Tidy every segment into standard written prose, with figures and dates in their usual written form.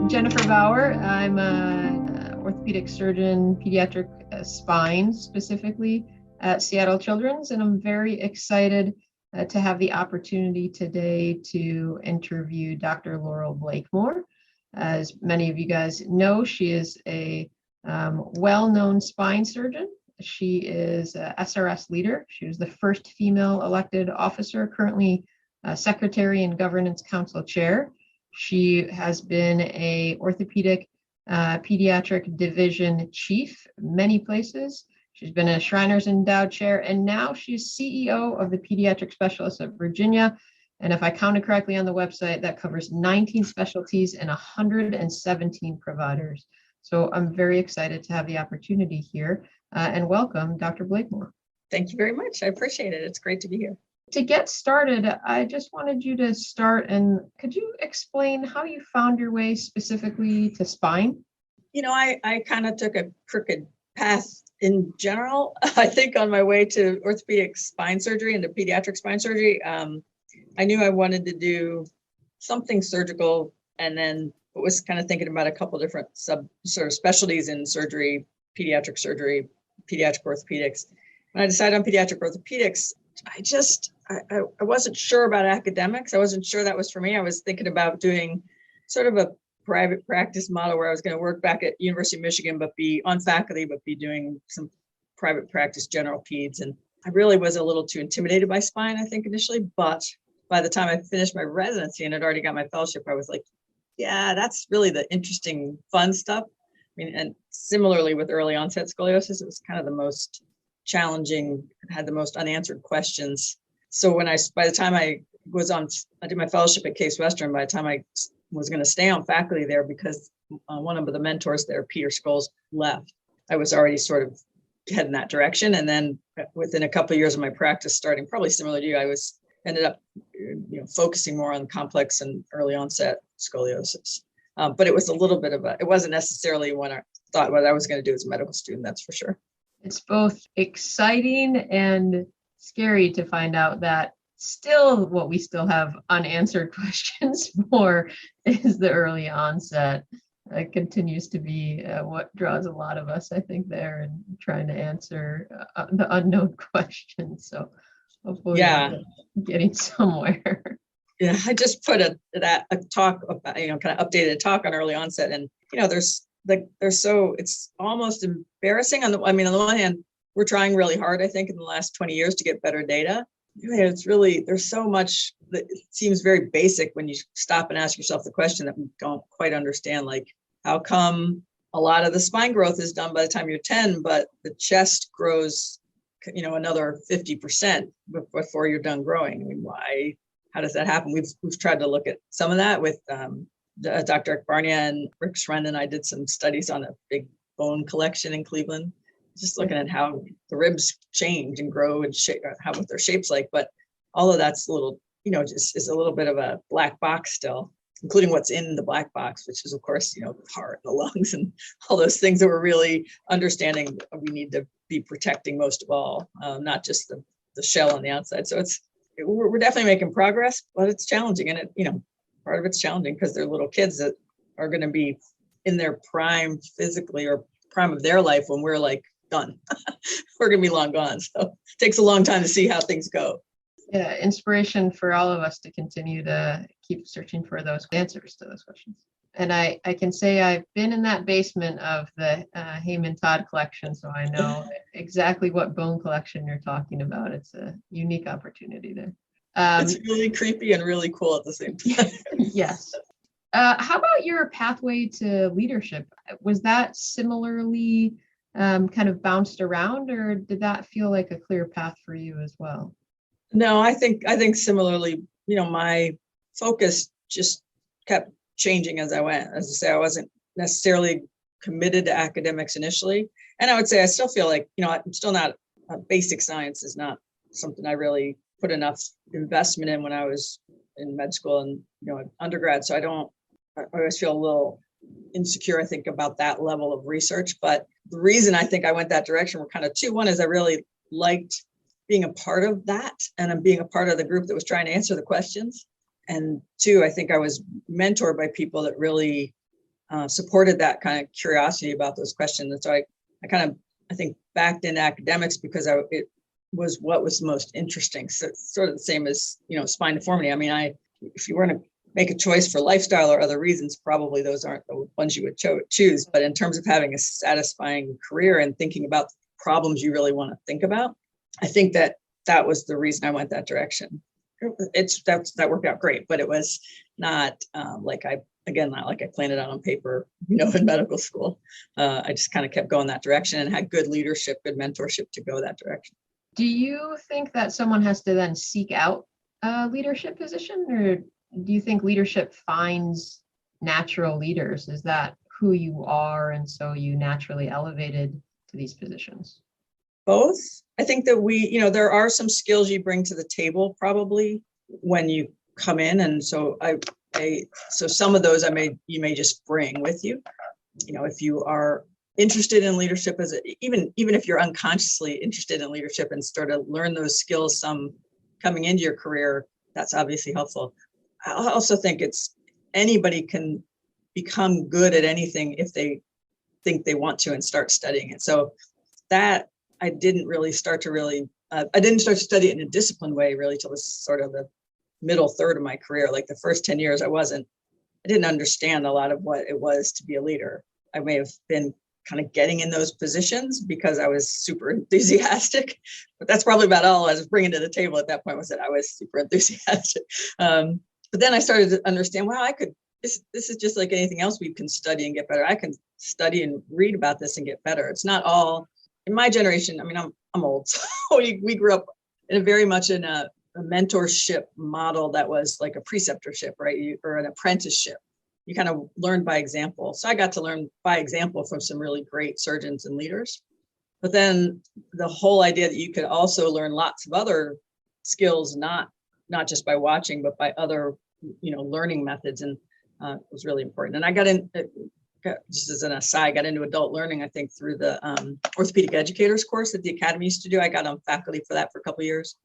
Jennifer Bauer. I'm an orthopedic surgeon, pediatric spine specifically at Seattle Children's, and I'm very excited to have the opportunity today to interview Dr. Laurel Blakemore. As many of you guys know, she is a well-known spine surgeon. She is a SRS leader. She was the first female elected officer, currently Secretary and Governance Council Chair. She has been a orthopedic pediatric division chief many places. She's been a Shriners Endowed Chair, and now she's CEO of the Pediatric Specialists of Virginia. And if I counted correctly on the website, that covers 19 specialties and 117 providers. So I'm very excited to have the opportunity here and welcome Dr. Blakemore. Thank you very much. I appreciate it. It's great to be here. To get started, I just wanted you to start, and could you explain how you found your way specifically to spine? You know, I kind of took a crooked path in general. I think on my way to orthopedic spine surgery and to pediatric spine surgery, I knew I wanted to do something surgical, and then was kind of thinking about a couple different sort of specialties in surgery, pediatric orthopedics. When I decided on pediatric orthopedics, I wasn't sure about academics. I wasn't sure that was for me. I was thinking about doing sort of a private practice model where I was going to work back at University of Michigan, but be on faculty, but be doing some private practice general peds. And I really was a little too intimidated by spine, I think, initially. But by the time I finished my residency and had already got my fellowship, I was like, yeah, that's really the interesting, fun stuff. I mean, and similarly with early onset scoliosis, it was kind of the most challenging, had the most unanswered questions. So by the time I did my fellowship at Case Western, by the time I was going to stay on faculty there, because one of the mentors there, Peter Scholes, left, I was already sort of heading that direction. And then within a couple of years of my practice starting, probably similar to you, I ended up focusing more on complex and early onset scoliosis. But it was a little bit it wasn't necessarily what I thought what I was going to do as a medical student, that's for sure. It's both exciting and scary to find out that what we still have unanswered questions for is the early onset. It continues to be what draws a lot of us, I think, there, and trying to answer the unknown questions. So hopefully we're getting somewhere. Yeah, I just put a talk about, kind of updated a talk on early onset, and it's almost embarrassing. On the one hand, we're trying really hard, I think, in the last 20 years to get better data. It's really, there's so much that seems very basic when you stop and ask yourself the question that we don't quite understand, like how come a lot of the spine growth is done by the time you're 10, but the chest grows, another 50% before you're done growing. I mean, why? How does that happen? We've tried to look at some of that with Dr. Eric Barnia and Rick Schrenn, and I did some studies on a big bone collection in Cleveland, just looking at how the ribs change and grow and shape, what their shape's like. But all of that's a little, just is a little bit of a black box still, including what's in the black box, which is, of course, the heart, the lungs, and all those things that we're really understanding we need to be protecting most of all, not just the shell on the outside. So we're definitely making progress, but it's challenging. And part of it's challenging because they're little kids that are going to be in their prime physically, or prime of their life, when we're like done. We're going to be long gone. So it takes a long time to see how things go. Yeah, inspiration for all of us to continue to keep searching for those answers to those questions. And I can say I've been in that basement of the Heyman Todd collection, so I know exactly what bone collection you're talking about. It's a unique opportunity there. It's really creepy and really cool at the same time. Yes. How about your pathway to leadership? Was that similarly kind of bounced around, or did that feel like a clear path for you as well? No, I think similarly, my focus just kept changing as I went. As I say, I wasn't necessarily committed to academics initially. And I would say I still feel like, I'm still not, basic science is not something I really put enough investment in when I was in med school and, undergrad. So I always feel a little insecure, I think, about that level of research. But the reason I think I went that direction were kind of two. One is I really liked being a part of that, and I'm being a part of the group that was trying to answer the questions. And two, I think I was mentored by people that really supported that kind of curiosity about those questions. And so I think backed into academics because it was what was most interesting. So it's sort of the same as, spine deformity. I mean, if you were to make a choice for lifestyle or other reasons, probably those aren't the ones you would choose. But in terms of having a satisfying career and thinking about problems you really want to think about, I think that was the reason I went that direction. That worked out great, but it was not not like I planned it out on paper, in medical school. I just kind of kept going that direction and had good leadership, good mentorship to go that direction. Do you think that someone has to then seek out a leadership position, or do you think leadership finds natural leaders? Is that who you are, and so you naturally elevated to these positions? Both. I think that there are some skills you bring to the table probably when you come in, and so so some of those you may just bring with you. If you are interested in leadership, even if you're unconsciously interested in leadership and start to learn those skills, some coming into your career, that's obviously helpful. I also think anybody can become good at anything if they think they want to and start studying it. So that I didn't start to study it in a disciplined way really till this sort of the middle third of my career. Like the first 10 years, I didn't understand a lot of what it was to be a leader. I may have been kind of getting in those positions because I was super enthusiastic, but that's probably about all I was bringing to the table at that point, was that I was super enthusiastic. But then I started to understand, wow, this is just like anything else we can study and get better. I can study and read about this and get better. It's not all in my generation. I mean, I'm old, so we grew up in very much in a mentorship model that was like a preceptorship, right? Or an apprenticeship. You kind of learned by example. So I got to learn by example from some really great surgeons and leaders. But then the whole idea that you could also learn lots of other skills, not just by watching, but by other, learning methods, and was really important. And I just as an aside, got into adult learning, I think, through the orthopedic educators course that the academy used to do. I got on faculty for that for a couple of years.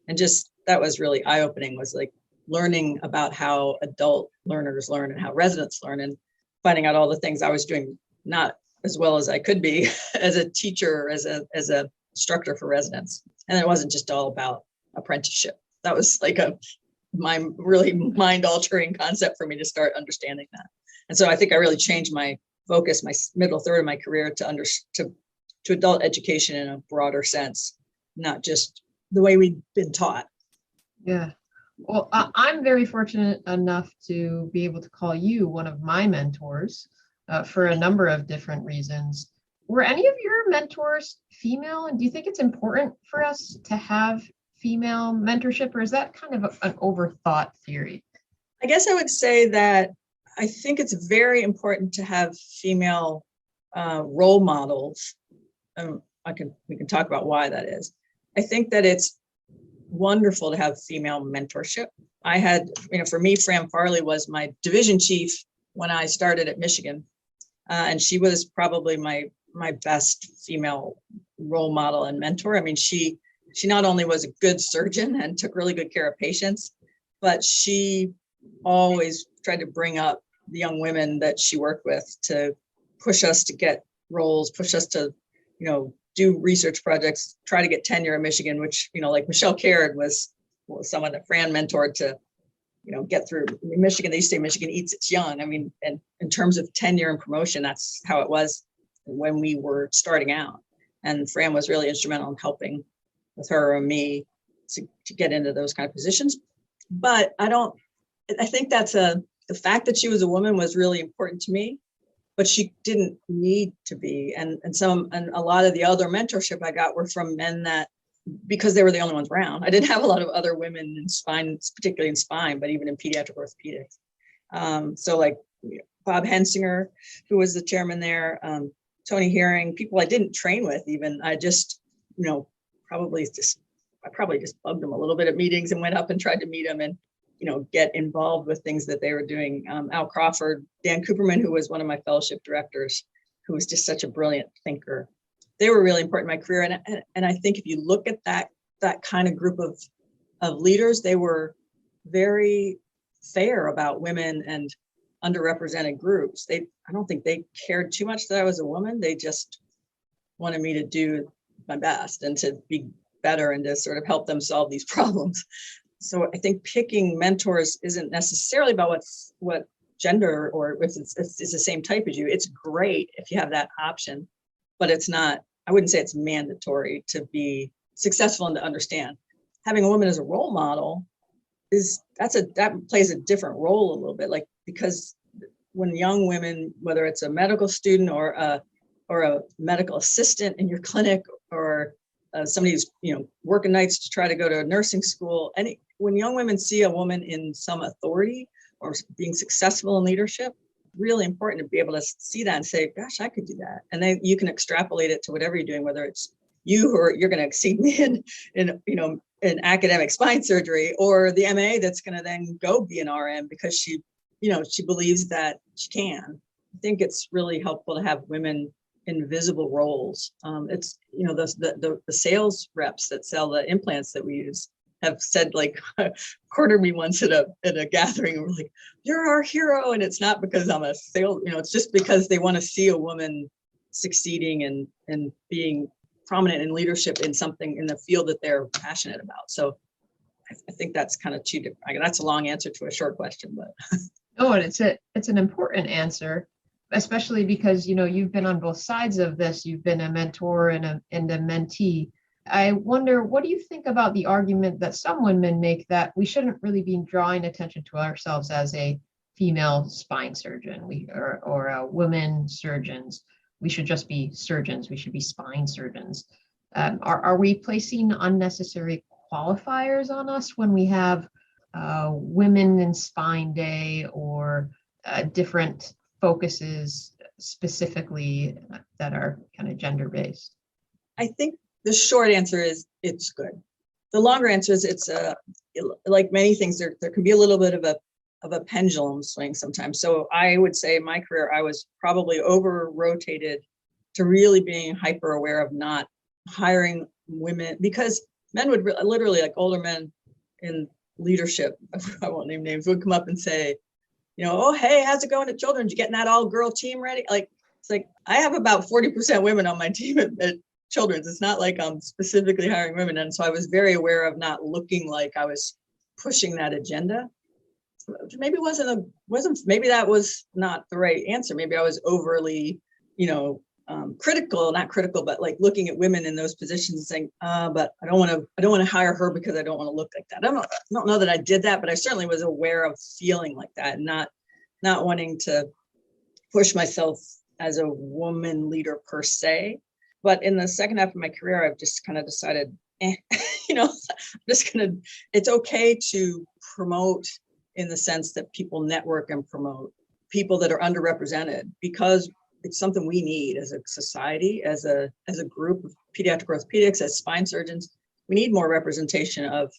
And just, that was really eye-opening, was like learning about how adult learners learn and how residents learn, and finding out all the things I was doing not as well as I could be as a teacher, as a instructor for residents. And it wasn't just all about apprenticeship. That was like my really mind-altering concept for me to start understanding that. And so I think I really changed my focus, my middle third of my career, to adult education in a broader sense, not just the way we've been taught. Yeah. Well, I'm very fortunate enough to be able to call you one of my mentors for a number of different reasons. Were any of your mentors female? And do you think it's important for us to have female mentorship, or is that kind of an overthought theory? I guess I would say that I think it's very important to have female role models. We can talk about why that is. I think that it's wonderful to have female mentorship. I had, for me, Fran Farley was my division chief when I started at Michigan. And she was probably my best female role model and mentor. I mean, she not only was a good surgeon and took really good care of patients, but she always tried to bring up the young women that she worked with to push us to get roles, push us to, do research projects, try to get tenure in Michigan, which, like Michelle Caird was someone that Fran mentored to, get through Michigan. They say Michigan eats its young. I mean, and in terms of tenure and promotion, that's how it was when we were starting out. And Fran was really instrumental in helping with her and me to get into those kind of positions. But I think that's the fact that she was a woman was really important to me, but she didn't need to be. And a lot of the other mentorship I got were from men that, because they were the only ones around. I didn't have a lot of other women in spine, particularly in spine, but even in pediatric orthopedics. So like Bob Hensinger, who was the chairman there, Tony Herring, people I didn't train with even. I just, probably just bugged them a little bit at meetings and went up and tried to meet them and, get involved with things that they were doing. Al Crawford, Dan Cooperman, who was one of my fellowship directors, who was just such a brilliant thinker. They were really important in my career. And I think if you look at that kind of group of leaders, they were very fair about women and underrepresented groups. I don't think they cared too much that I was a woman. They just wanted me to do my best and to be better and to sort of help them solve these problems. So I think picking mentors isn't necessarily about what gender or if it's the same type as you. It's great if you have that option, but it's not, I wouldn't say it's mandatory to be successful and to understand. Having a woman as a role model that plays a different role a little bit, like, because when young women, whether it's a medical student or a medical assistant in your clinic, or somebody who's working nights to try to go to nursing school, when young women see a woman in some authority or being successful in leadership, really important to be able to see that and say, gosh, I could do that. And then you can extrapolate it to whatever you're doing, whether it's you or you're going to exceed me in academic spine surgery, or the MA that's going to then go be an RM because she believes that she can. I think it's really helpful to have women in visible roles. It's, the sales reps that sell the implants that we use have said, like, cornered me once at a gathering, and we're like, you're our hero. And it's not because I'm a sales, it's just because they want to see a woman succeeding and being prominent in leadership in something in the field that they're passionate about. So I think that's kind of two different, that's a long answer to a short question, but. Oh, and it's an important answer, especially because, you've been on both sides of this. You've been a mentor and a mentee. I wonder, what do you think about the argument that some women make that we shouldn't really be drawing attention to ourselves as a female spine surgeon, or women surgeons? We should just be surgeons. We should be spine surgeons. Are we placing unnecessary qualifiers on us when we have Women in Spine Day or different focuses specifically that are kind of gender based? I think the short answer is it's good. The longer answer is it's like many things, there can be a little bit of a pendulum swing sometimes. So I would say in my career, I was probably over rotated to really being hyper aware of not hiring women, because men would literally, like older men in leadership, I won't name names, would come up and say, oh, hey, how's it going at Children's? You getting that all girl team ready? Like, it's like, I have about 40% women on my team at Children's. It's not like I'm specifically hiring women. And so I was very aware of not looking like I was pushing that agenda. Maybe maybe that was not the right answer. Maybe I was overly, not critical, but like looking at women in those positions and saying, but I don't want to hire her because I don't want to look like that. I don't know that I did that, but I certainly was aware of feeling like that and not wanting to push myself as a woman leader per se. But in the second half of my career, I've just kind of decided, it's okay to promote in the sense that people network and promote people that are underrepresented, because it's something we need as a society, as a group of pediatric orthopedics, as spine surgeons. We need more representation of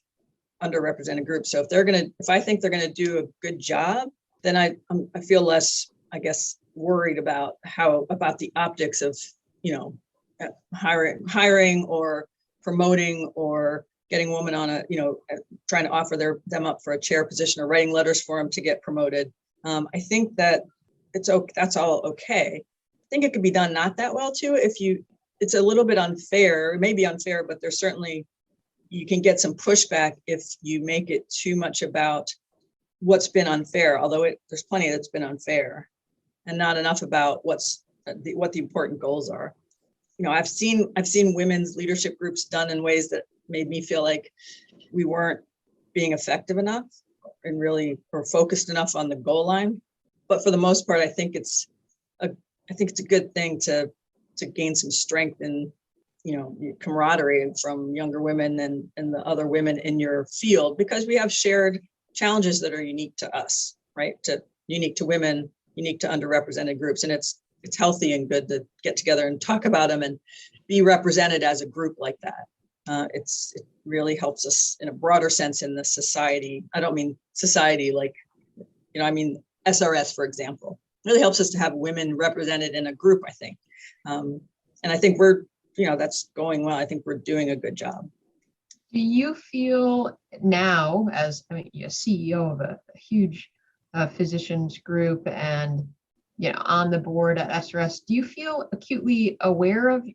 underrepresented groups. So if I think they're going to do a good job, then I feel less, I guess, worried about the optics of, hiring or promoting or getting a woman on trying to offer them up for a chair position or writing letters for them to get promoted. I think that that's all okay. I think it could be done not that well too. It's a little bit unfair, it may be unfair, but there's certainly, you can get some pushback if you make it too much about what's been unfair, although there's plenty that's been unfair, and not enough about what the important goals are. I've seen women's leadership groups done in ways that made me feel like we weren't being effective enough and really or focused enough on the goal line. But for the most part, I think it's a good thing to gain some strength and camaraderie from younger women and the other women in your field, because we have shared challenges that are unique to us, right? Unique to women, unique to underrepresented groups, and it's healthy and good to get together and talk about them and be represented as a group like that. It really helps us in a broader sense in the society. I don't mean society like, I mean SRS, for example. It really helps us to have women represented in a group, I think. And I think that's going well. I think we're doing a good job. Do you feel now, as a CEO of a huge physicians group and on the board at SRS. Do you feel acutely aware of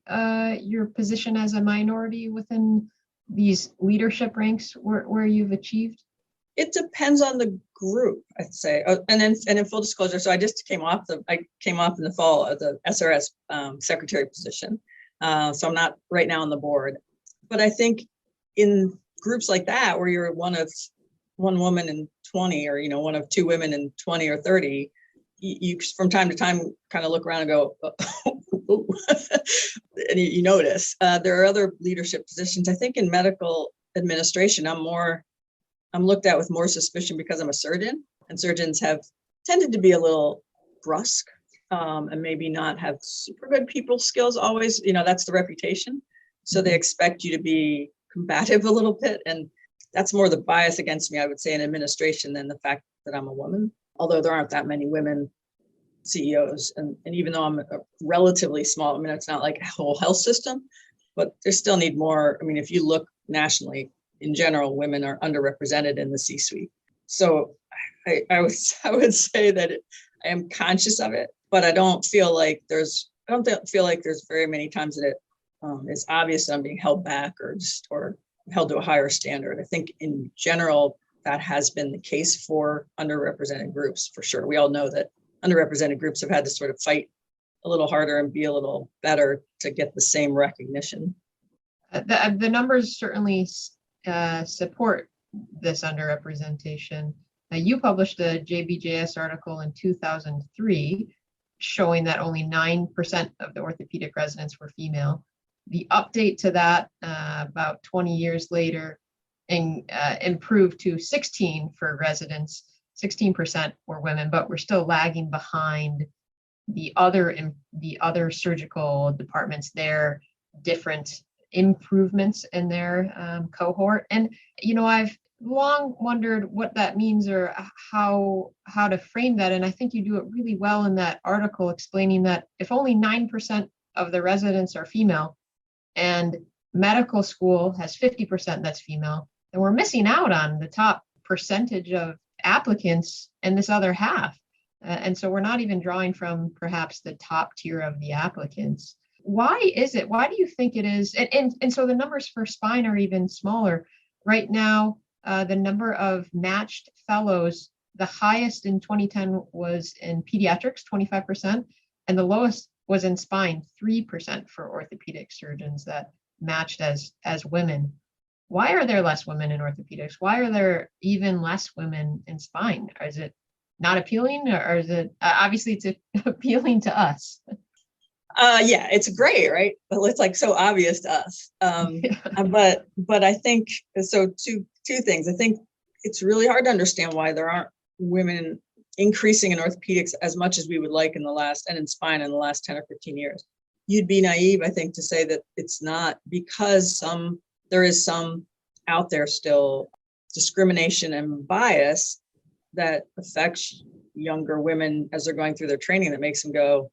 your position as a minority within these leadership ranks where you've achieved? It depends on the group, I'd say. And in full disclosure, so I came off in the fall of the SRS secretary position. So I'm not right now on the board. But I think in groups like that, where you're one woman in 20, or one of two women in 20 or 30, you from time to time kind of look around and go, and you notice. There are other leadership positions. I think in medical administration, I'm looked at with more suspicion because I'm a surgeon, and surgeons have tended to be a little brusque and maybe not have super good people skills always. That's the reputation. So they expect you to be combative a little bit. And that's more the bias against me, I would say, in administration than the fact that I'm a woman. Although there aren't that many women CEOs. And even though I'm a relatively small, it's not like a whole health system, but there still need more. If you look nationally, in general, women are underrepresented in the C-suite. So I would say that I am conscious of it, but I don't feel like there's very many times that it is obvious that I'm being held back or held to a higher standard. I think in general, that has been the case for underrepresented groups, for sure. We all know that underrepresented groups have had to sort of fight a little harder and be a little better to get the same recognition. The numbers certainly support this underrepresentation. You published a JBJS article in 2003 showing that only 9% of the orthopedic residents were female. The update to that about 20 years later improved to 16 for residents. 16% were women, but we're still lagging behind the other surgical departments. They're different improvements in their cohort. And, I've long wondered what that means or how to frame that. And I think you do it really well in that article, explaining that if only 9% of the residents are female and medical school has 50% that's female, then we're missing out on the top percentage of applicants in this other half. And so we're not even drawing from perhaps the top tier of the applicants. Why is it? Why do you think it is? And so the numbers for spine are even smaller. Right now, the number of matched fellows, the highest in 2010 was in pediatrics, 25%, and the lowest was in spine, 3% for orthopedic surgeons that matched as women. Why are there less women in orthopedics? Why are there even less women in spine? Is it not appealing, or is it obviously it's appealing to us? Yeah, it's great, right? But it's like so obvious to us. But I think so. Two things. I think it's really hard to understand why there aren't women increasing in orthopedics as much as we would like in spine in the last 10 or 15 years. You'd be naive, I think, to say that it's not, because there is some out there still discrimination and bias that affects younger women as they're going through their training, that makes them go,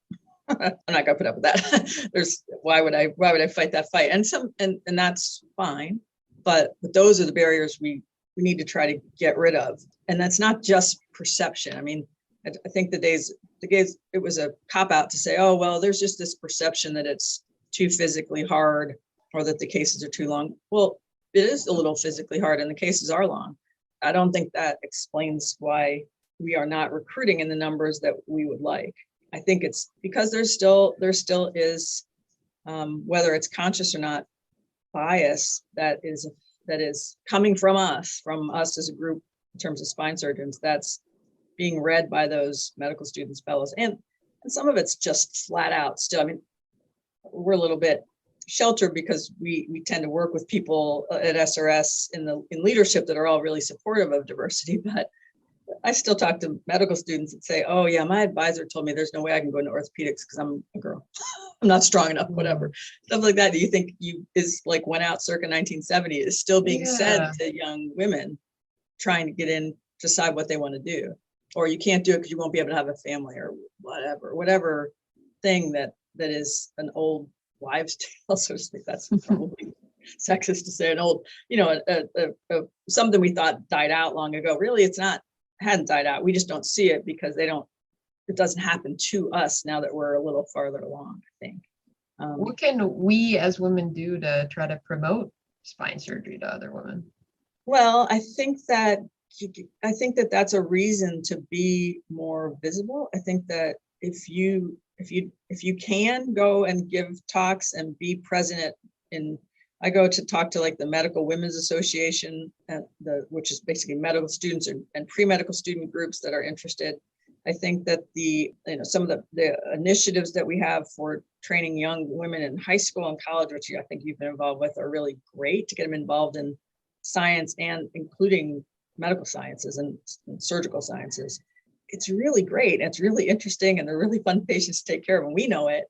I'm not gonna put up with that. Why would I fight that fight? And that's fine. But those are the barriers we need to try to get rid of. And that's not just perception. I think the days it was a cop out to say, oh, well, there's just this perception that it's too physically hard or that the cases are too long. Well, it is a little physically hard and the cases are long. I don't think that explains why we are not recruiting in the numbers that we would like. I think it's because there still is, whether it's conscious or not, bias that is coming from us as a group in terms of spine surgeons, that's being read by those medical students, fellows, and some of it's just flat out still. We're a little bit sheltered because we tend to work with people at SRS in leadership that are all really supportive of diversity, but I still talk to medical students that say, oh yeah, my advisor told me there's no way I can go into orthopedics because I'm a girl. I'm not strong enough, whatever. Stuff like that. Do you think went out circa 1970 is still being said to young women trying to get in, decide what they want to do? Or you can't do it because you won't be able to have a family or whatever thing that is an old wives' tale, so to speak. That's probably sexist to say, an old, something we thought died out long ago. Really, it's not hadn't died out. We just don't see it because it doesn't happen to us now that we're a little farther along, I think. What can we as women do to try to promote spine surgery to other women? Well, I think that that's a reason to be more visible. I think that if you can go and give talks and be present I go to talk to like the Medical Women's Association, which is basically medical students and pre-medical student groups that are interested. I think that some of the initiatives that we have for training young women in high school and college, which I think you've been involved with, are really great to get them involved in science and including medical sciences and surgical sciences. It's really great. It's really interesting, and they're really fun patients to take care of, and we know it.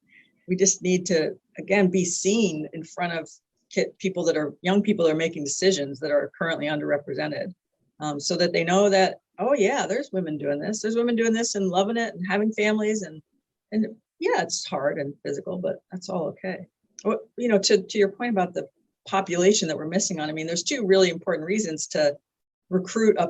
We just need to, again, be seen in front of young people that are making decisions that are currently underrepresented, so that they know that, oh yeah, there's women doing this. There's women doing this and loving it and having families, and yeah, it's hard and physical, but that's all okay. To your point about the population that we're missing on, I mean, there's two really important reasons to recruit a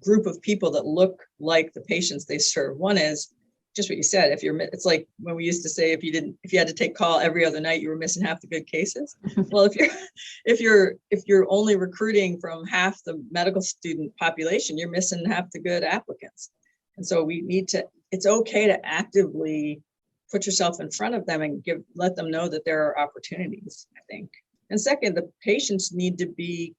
group of people that look like the patients they serve. One is just what you said. It's like when we used to say, if you had to take call every other night, you were missing half the good cases. Well, if you're only recruiting from half the medical student population, you're missing half the good applicants. And so it's okay to actively put yourself in front of them and let them know that there are opportunities, I think. And second, the patients need to be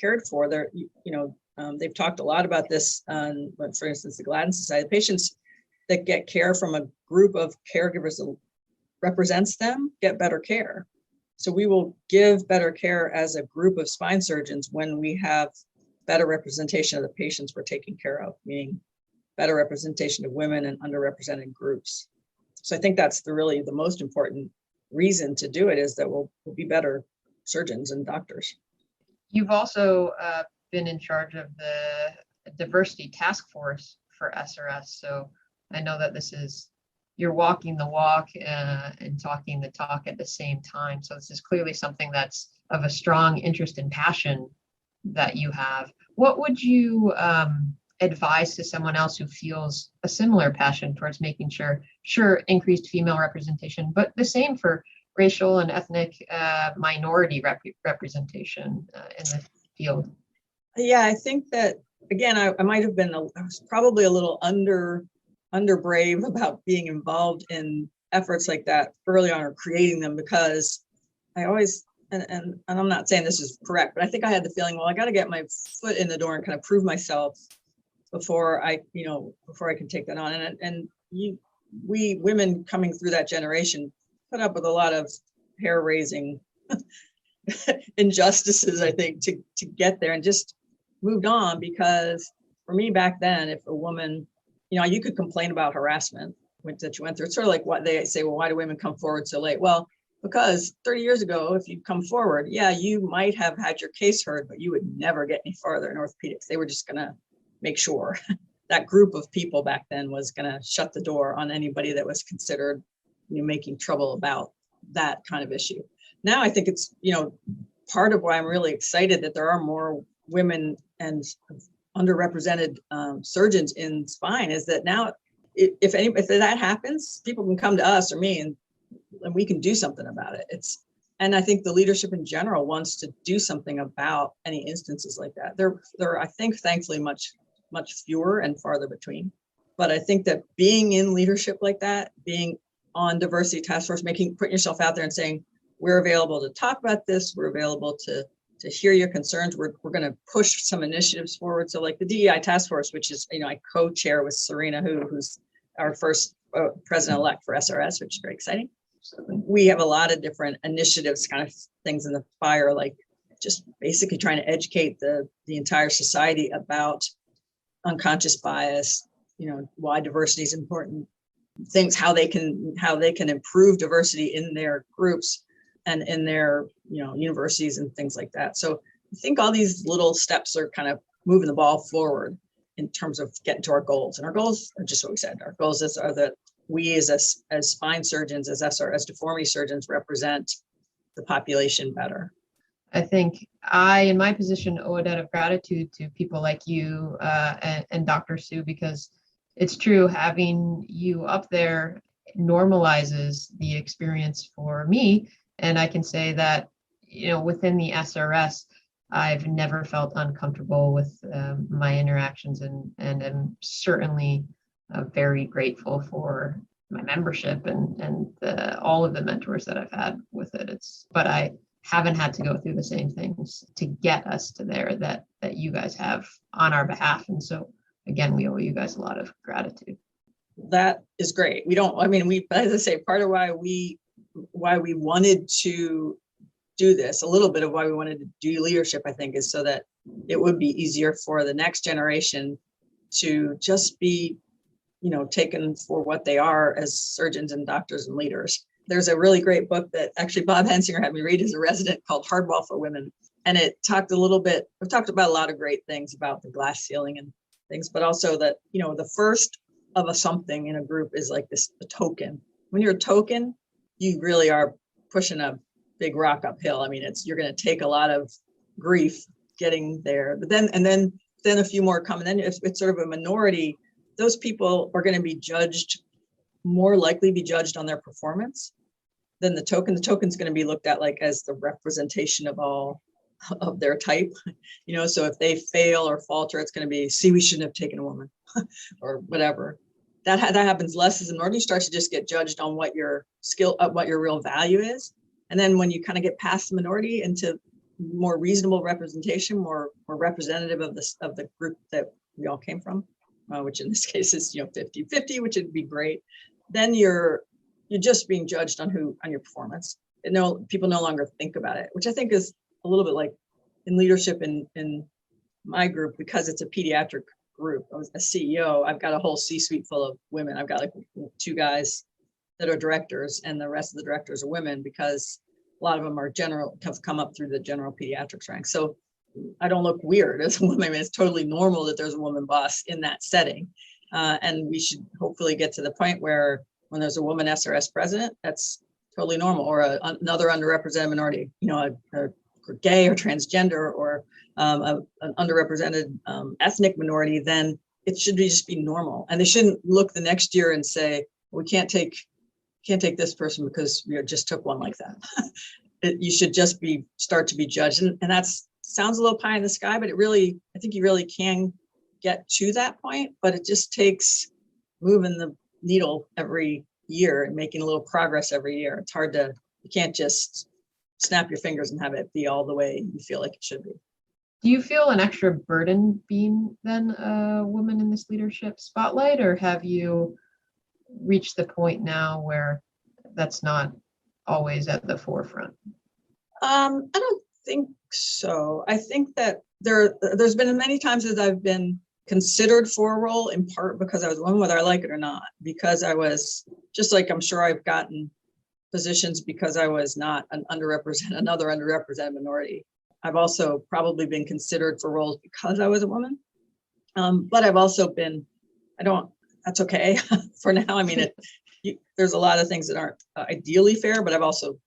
cared for. They've talked a lot about this on, for instance, the Gladden Society. Patients that get care from a group of caregivers that represents them get better care. So we will give better care as a group of spine surgeons when we have better representation of the patients we're taking care of, meaning better representation of women and underrepresented groups. So I think that's the most important reason to do it, is that we'll be better surgeons and doctors. You've also been in charge of the diversity task force for SRS. So I know that you're walking the walk and talking the talk at the same time. So this is clearly something that's of a strong interest and passion that you have. What would you advise to someone else who feels a similar passion towards making sure increased female representation, but the same for racial and ethnic minority representation in the field? Yeah, I think that, again, I was probably a little under brave about being involved in efforts like that early on, or creating them, because I always, and I'm not saying this is correct, but I think I had the feeling, well, I got to get my foot in the door and kind of prove myself before I can take that on. And we women coming through that generation put up with a lot of hair raising injustices, I think, to get there, and just moved on. Because for me back then, if a woman, you could complain about harassment that you went through. It's sort of like what they say, well, why do women come forward so late? Well, because 30 years ago, if you'd come forward, yeah, you might have had your case heard, but you would never get any farther in orthopedics. They were just going to make sure that group of people back then was going to shut the door on anybody that was considered making trouble about that kind of issue. Now, I think it's, part of why I'm really excited that there are more women and underrepresented surgeons in spine, is that now if that happens, people can come to us or me and we can do something about it. And I think the leadership in general wants to do something about any instances like that. There I think, thankfully, much fewer and farther between. But I think that being in leadership like that, being on diversity task force, putting yourself out there and saying, we're available to talk about this, we're available to hear your concerns, we're going to push some initiatives forward. So like the DEI task force, which is, I co-chair with Serena, who's our first president-elect for SRS, which is very exciting. We have a lot of different initiatives, kind of things in the fire, like just basically trying to educate the entire society about unconscious bias, why diversity is important, things, how they can improve diversity in their groups and in their universities and things like that. So I think all these little steps are kind of moving the ball forward in terms of getting to our goals. And our goals are just what we said. Our goals are that we as spine surgeons, as deformity surgeons, represent the population better. I think in my position, owe a debt of gratitude to people like you and Dr. Sue, because it's true, having you up there normalizes the experience for me. And I can say that, within the SRS, I've never felt uncomfortable with my interactions, and am certainly very grateful for my membership and all of the mentors that I've had with it. But I haven't had to go through the same things to get us to there that you guys have on our behalf. And so again, we owe you guys a lot of gratitude. That is great. As I say, part of why we wanted to do this, a little bit of why we wanted to do leadership, I think, is so that it would be easier for the next generation to just be, taken for what they are as surgeons and doctors and leaders. There's a really great book that actually Bob Hensinger had me read as a resident called Hardball for Women. And it talked we've talked about a lot of great things about the glass ceiling and things, but also that, the first of a something in a group is like a token. When you're a token, you really are pushing a big rock uphill. I mean, you're going to take a lot of grief getting there, but then a few more come. And then if it's sort of a minority, those people are going to be more likely be judged on their performance than the token. The token's going to be looked at like as the representation of all of their type, so if they fail or falter, it's going to be, see, we shouldn't have taken a woman or whatever. That happens less as a minority. You start to just get judged on what your skill, what your real value is. And then when you kind of get past the minority into more reasonable representation, more representative of the group that we all came from, which in this case is 50-50, which would be great. Then you're just being judged on your performance. And people no longer think about it, which I think is a little bit like in leadership in my group, because it's a pediatric group. I was a CEO. I've got a whole C-suite full of women. I've got like 2 guys that are directors, and the rest of the directors are women, because a lot of them have come up through the general pediatrics ranks. So I don't look weird as a woman. I mean, it's totally normal that there's a woman boss in that setting. And we should hopefully get to the point where when there's a woman SRS president, that's totally normal, or another underrepresented minority, a gay or transgender, or an underrepresented ethnic minority, then it should just be normal. And they shouldn't look the next year and say, we can't take this person because we just took one like that. You should just start to be judged. And that sounds a little pie in the sky, but I think you really can get to that point, but it just takes moving the needle every year and making a little progress every year. You can't just snap your fingers and have it be all the way you feel like it should be. Do you feel an extra burden being then a woman in this leadership spotlight, or have you reached the point now where that's not always at the forefront? I don't think so. I think that there's been many times that I've been considered for a role, in part because I was a woman, whether I like it or not, because I was just like, I'm sure I've gotten positions because I was not another underrepresented minority. I've also probably been considered for roles because I was a woman. But I've also been, that's okay for now. I mean, there's a lot of things that aren't ideally fair, but I've also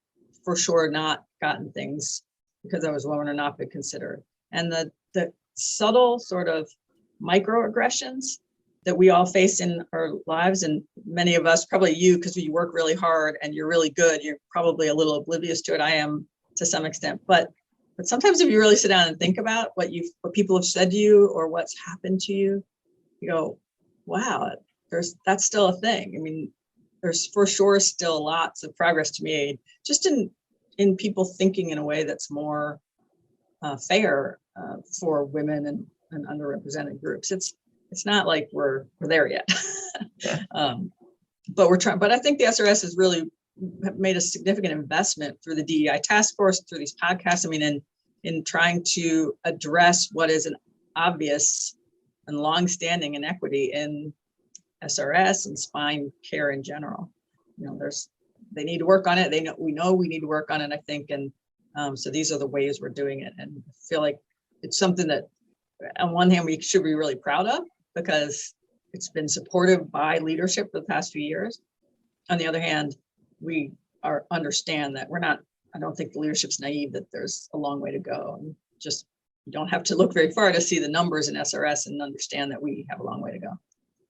for sure not gotten things because I was a woman or not been considered. And the subtle sort of microaggressions that we all face in our lives, and many of us, probably you, because you work really hard and you're really good, you're probably a little oblivious to it. I am to some extent, but sometimes if you really sit down and think about what people have said to you or what's happened to you, you go, wow, that's still a thing. I mean, there's for sure still lots of progress to be made, just in people thinking in a way that's more fair for women and underrepresented groups. It's not like we're there yet. Yeah. But we're trying. But I think the SRS has really made a significant investment through the DEI task force, through these podcasts. I mean, in trying to address what is an obvious and longstanding inequity in SRS and spine care in general. They need to work on it. We know we need to work on it, I think. And so these are the ways we're doing it. And I feel like it's something that on one hand, we should be really proud of because it's been supported by leadership for the past few years. On the other hand, we understand that we're not I don't think the leadership's naive that there's a long way to go. And just, you don't have to look very far to see the numbers in SRS and understand that we have a long way to go.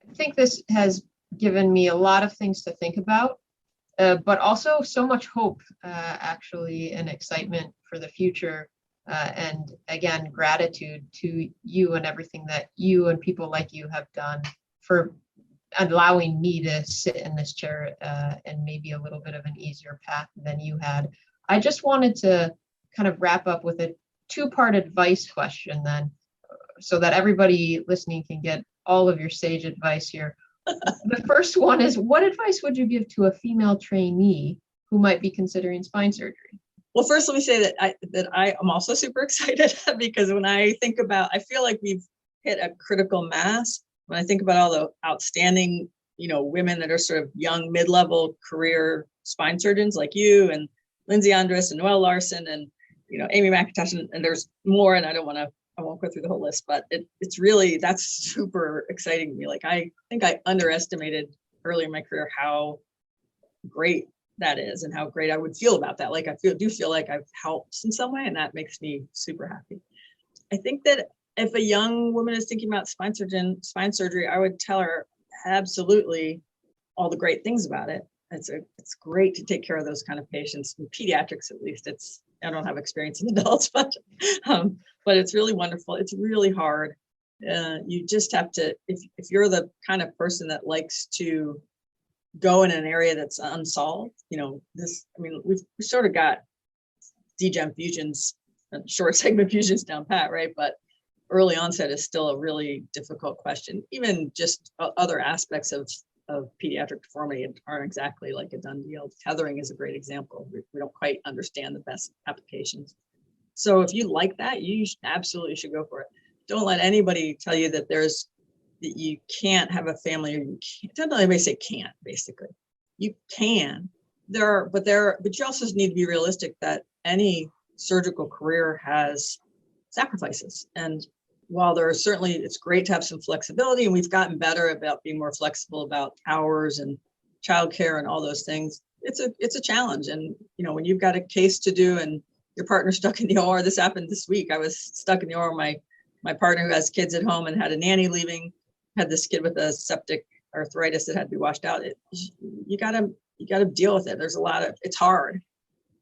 I think this has given me a lot of things to think about, but also so much hope, actually, and excitement for the future. And again, gratitude to you and everything that you and people like you have done for allowing me to sit in this chair, and maybe a little bit of an easier path than you had. I just wanted to kind of wrap up with a two-part advice question then, so that everybody listening can get all of your sage advice here. The first one is, what advice would you give to a female trainee who might be considering spine surgery? Well, first, let me say that I am also super excited because when I think about, I feel like we've hit a critical mass. When I think about all the outstanding, women that are sort of young, mid-level career spine surgeons like you and Lindsay Andrus and Noelle Larson and, Amy McIntosh, and there's more, and I won't go through the whole list, but it's really, that's super exciting to me. Like, I think I underestimated early in my career how great that is and how great I would feel about that. Like, I do feel like I've helped in some way, and that makes me super happy. I think that if a young woman is thinking about spine surgery, I would tell her absolutely all the great things about it. It's great to take care of those kind of patients. In pediatrics, at least, I don't have experience in adults, but it's really wonderful. It's really hard. You just have to, if you're the kind of person that likes to go in an area that's unsolved, we've sort of got degen fusions and short segment fusions down pat, right? But early onset is still a really difficult question. Even just other aspects of pediatric deformity aren't exactly like a done deal. Tethering is a great example. We don't quite understand the best applications. So if you like that, you absolutely should go for it. Don't let anybody tell you that you can't have a family, or you can't. Don't let anybody say can't, basically. You can. But you also need to be realistic that any surgical career has sacrifices. And while it's great to have some flexibility, and we've gotten better about being more flexible about hours and childcare and all those things, it's a challenge. And when you've got a case to do and your partner's stuck in the OR, this happened this week. I was stuck in the OR. My partner, who has kids at home and had a nanny leaving, had this kid with a septic arthritis that had to be washed out. You gotta deal with it. There's it's hard,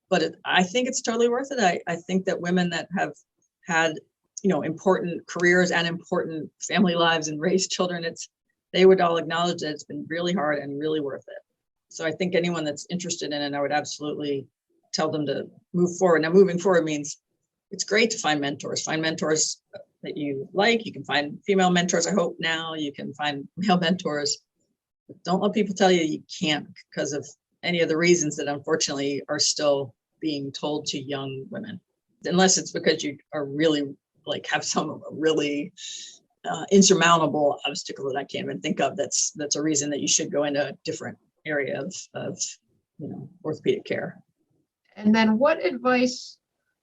but I think it's totally worth it. I think that women that have had important careers and important family lives and raised children, they would all acknowledge that it's been really hard and really worth it. So I think anyone that's interested in it, I would absolutely tell them to move forward. Now, moving forward means it's great to find mentors that you like. You can find female mentors. I hope now you can find male mentors. But don't let people tell you can't because of any of the reasons that unfortunately are still being told to young women, unless it's because you are really have some really insurmountable obstacle that I can't even think of. That's a reason that you should go into a different area of orthopedic care. And then what advice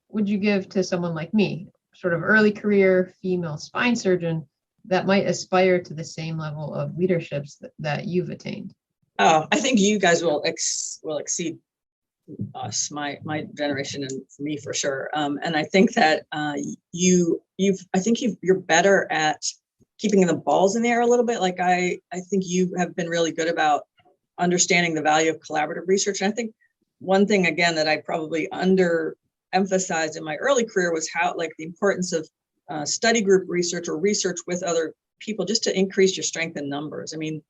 would you give to someone like me, sort of early career female spine surgeon, that might aspire to the same level of leaderships that you've attained? Oh, I think you guys will exceed us, my generation, and for me for sure. And I think that you're better at keeping the balls in the air a little bit. Like I think you have been really good about understanding the value of collaborative research. And I think one thing again that I probably underemphasized in my early career was how the importance of study group research or research with other people, just to increase your strength in numbers. I mean,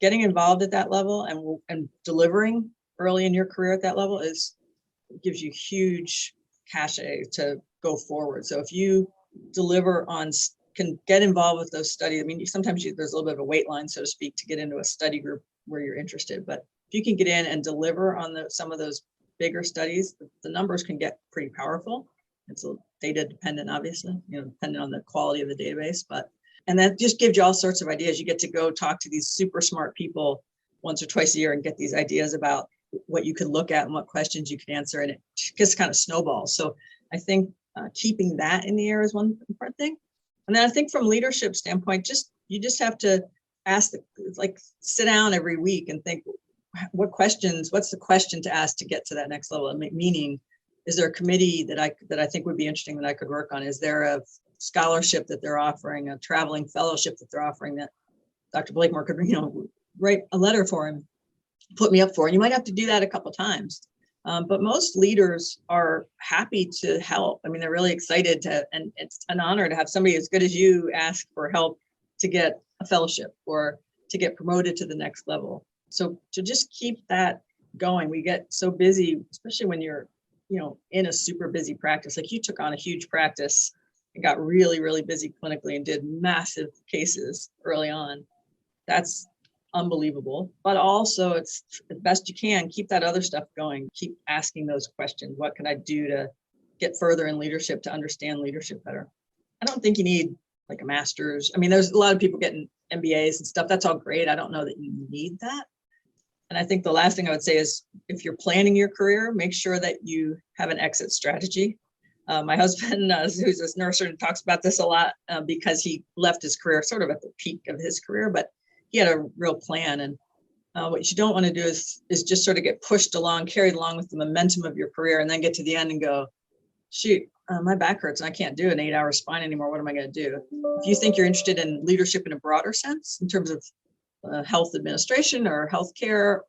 getting involved at that level and delivering early in your career at that level gives you huge cachet to go forward. So if you can get involved with those studies, I mean, sometimes there's a little bit of a wait line, so to speak, to get into a study group where you're interested. But if you can get in and deliver on some of those bigger studies, the numbers can get pretty powerful. It's data dependent, obviously, depending on the quality of the database. And that just gives you all sorts of ideas. You get to go talk to these super smart people once or twice a year and get these ideas about what you could look at and what questions you could answer, and it just kind of snowballs. So I think keeping that in the air is one important thing. And then I think from leadership standpoint, you just have to sit down every week and think, what's the question to ask to get to that next level? Meaning, is there a committee that I think would be interesting that I could work on? Is there a scholarship that they're offering, a traveling fellowship that they're offering that Dr. Blakemore could, write a letter for him, put me up for? And you might have to do that a couple of times. But most leaders are happy to help. I mean, they're really excited and it's an honor to have somebody as good as you ask for help to get a fellowship or to get promoted to the next level. So to just keep that going, we get so busy, especially when you're, in a super busy practice. Like you took on a huge practice and got really, really busy clinically and did massive cases early on. That's unbelievable, but also it's the best you can keep that other stuff going, keep asking those questions. What can I do to get further in leadership, to understand leadership better? I don't think you need like a master's. I mean, there's a lot of people getting MBAs and stuff. That's all great. I don't know that you need that. And I think the last thing I would say is if you're planning your career, make sure that you have an exit strategy. My husband, who's a nurse, talks about this a lot because he left his career sort of at the peak of his career, but he had a real plan. And what you don't want to do is just sort of get pushed along, carried along with the momentum of your career, and then get to the end and go, shoot, my back hurts and I can't do an 8-hour spine anymore. What am I going to do? If you think you're interested in leadership in a broader sense, in terms of health administration or healthcare,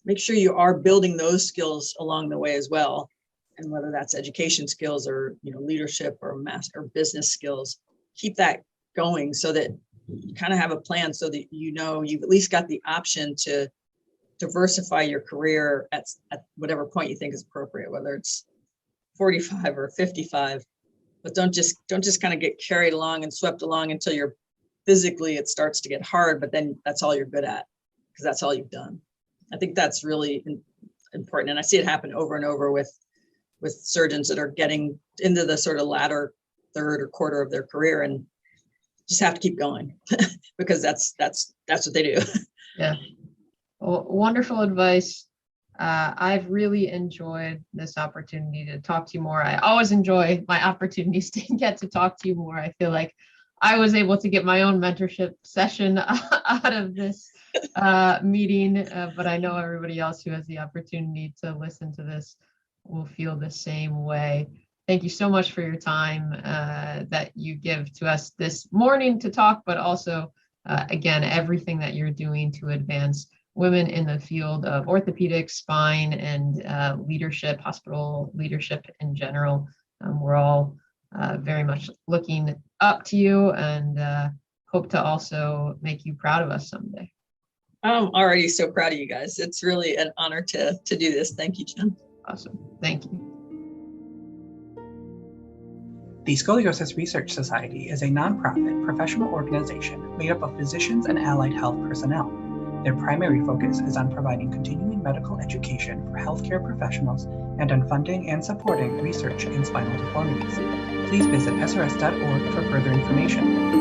make sure you are building those skills along the way as well. And whether that's education skills or leadership or business skills, keep that going so that you kind of have a plan so that you've at least got the option to diversify your career at whatever point you think is appropriate, whether it's 45 or 55. But don't just kind of get carried along and swept along until you're physically it starts to get hard, but then that's all you're good at because that's all you've done. I think that's really important, and I see it happen over and over with surgeons that are getting into the sort of latter third or quarter of their career and just have to keep going because that's what they do. Yeah. Well, wonderful advice. I've really enjoyed this opportunity to talk to you more. I always enjoy my opportunities to get to talk to you more. I feel like I was able to get my own mentorship session out of this meeting, but I know everybody else who has the opportunity to listen to this will feel the same way. Thank you so much for your time that you give to us this morning to talk, but also, again, everything that you're doing to advance women in the field of orthopedics, spine, and leadership, hospital leadership in general. We're all very much looking up to you and hope to also make you proud of us someday. I'm already so proud of you guys. It's really an honor to do this. Thank you, Jen. Awesome. Thank you. The Scoliosis Research Society is a nonprofit professional organization made up of physicians and allied health personnel. Their primary focus is on providing continuing medical education for healthcare professionals and on funding and supporting research in spinal deformities. Please visit srs.org for further information.